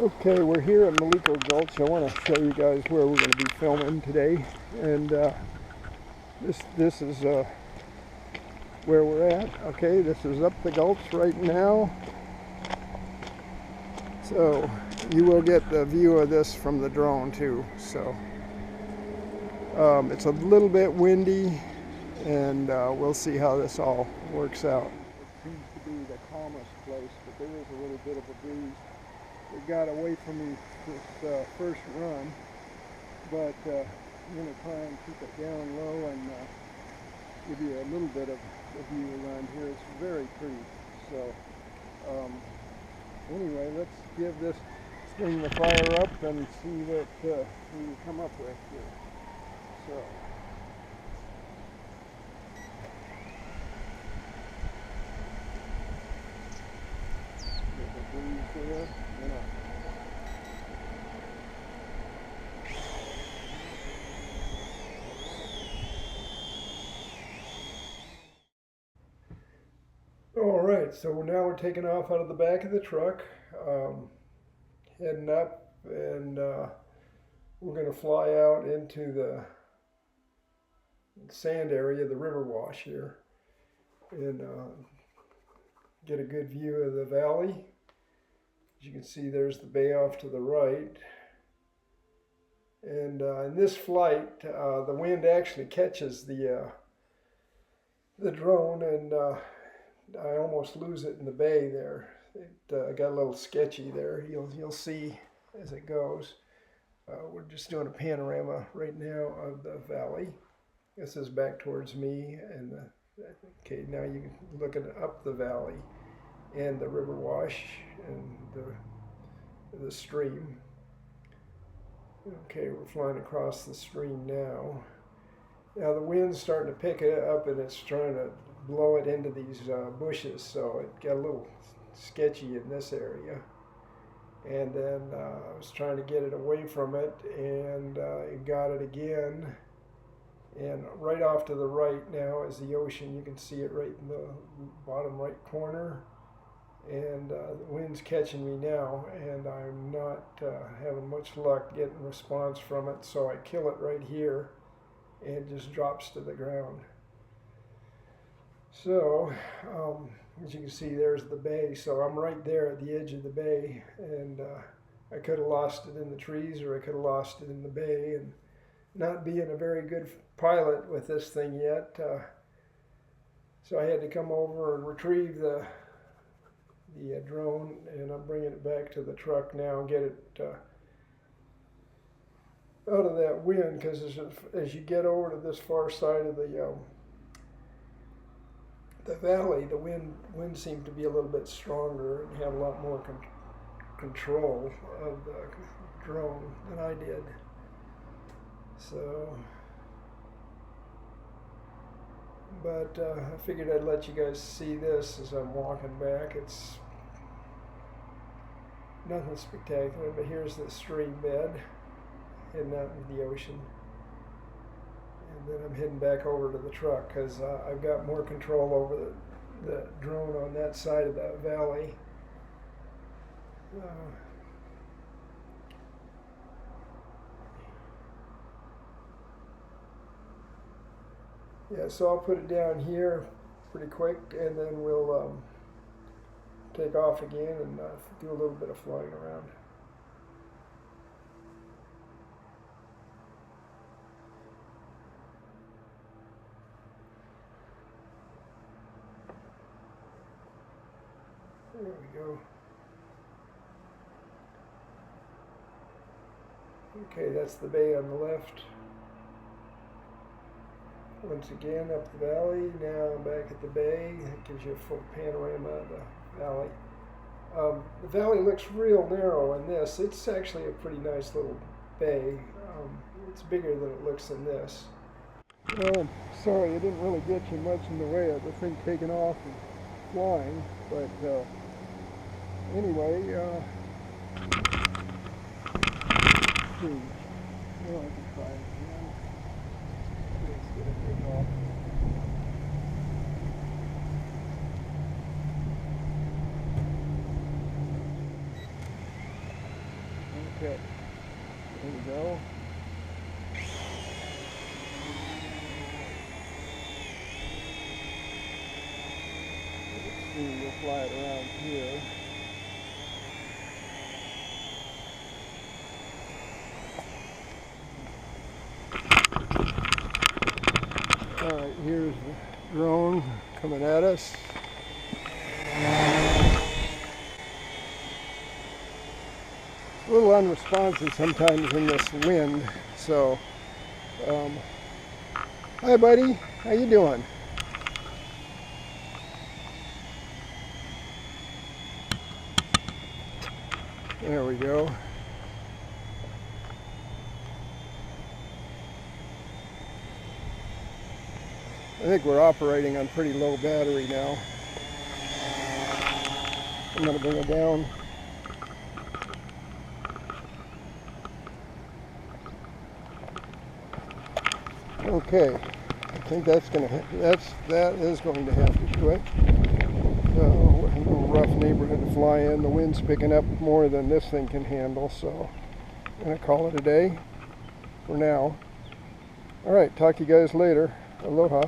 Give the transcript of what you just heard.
Okay, we're here at Maliko Gulch. I want to show you guys where we're going to be filming today, and this is where we're at. Okay, this is up the gulch right now, so you will get the view of this from the drone too. So it's a little bit windy, and we'll see how this all works out. It seems to be the calmest place, but there is a little bit of a breeze. It got away from me this first run, but I'm going to try and keep it down low and give you a little bit of a view around here. It's very pretty. So anyway, let's give this thing the fire up and see what we come up with here. So. Get the breeze there. All right, so now we're taking off out of the back of the truck, heading up, and we're going to fly out into the sand area, the river wash here, and get a good view of the valley. As you can see, there's the bay off to the right. And in this flight, the wind actually catches the drone, and I almost lose it in the bay there. It got a little sketchy there. You'll see as it goes. We're just doing a panorama right now of the valley. This is back towards me, and okay, now you can look up the valley and the river wash and the stream. Okay, we're flying across the stream now. Now the wind's starting to pick it up, and it's trying to blow it into these bushes, so it got a little sketchy in this area. And then I was trying to get it away from it, and it got it again. And right off to the right now is the ocean. You can see it right in the bottom right corner. And the wind's catching me now, and I'm not having much luck getting response from it, so I kill it right here, and it just drops to the ground. So, as you can see, there's the bay, so I'm right there at the edge of the bay, and I could have lost it in the trees, or I could have lost it in the bay, and not being a very good pilot with this thing yet, so I had to come over and retrieve the drone, and I'm bringing it back to the truck now and get it out of that wind, because as you get over to this far side of the valley, the wind seemed to be a little bit stronger and have a lot more control of the drone than I did. So, but I figured I'd let you guys see this as I'm walking back. It's nothing spectacular, but here's the stream bed heading out into the ocean. And then I'm heading back over to the truck, because I've got more control over the drone on that side of that valley. Yeah, so I'll put it down here pretty quick, and then we'll take off again and do a little bit of flying around. There we go. Okay, that's the bay on the left. Once again, up the valley. Now I'm back at the bay. That gives you a full panorama of the valley. The valley looks real narrow in this. It's actually a pretty nice little bay. It's bigger than it looks in this. Well, sorry, I didn't really get you much in the way of the thing taking off and flying, but anyway, let's see. Well, I can try it again. Let's get it taken off. Okay, there we go. Let's see, we'll fly it around here. Alright, here's the drone coming at us. A little unresponsive sometimes in this wind, so hi buddy, how you doing? There we go. I think we're operating on pretty low battery now. I'm going to bring it down. Okay, I think that is going to have to do it. So, a little rough neighborhood to fly in. The wind's picking up more than this thing can handle, so I'm going to call it a day for now. All right, talk to you guys later. Aloha.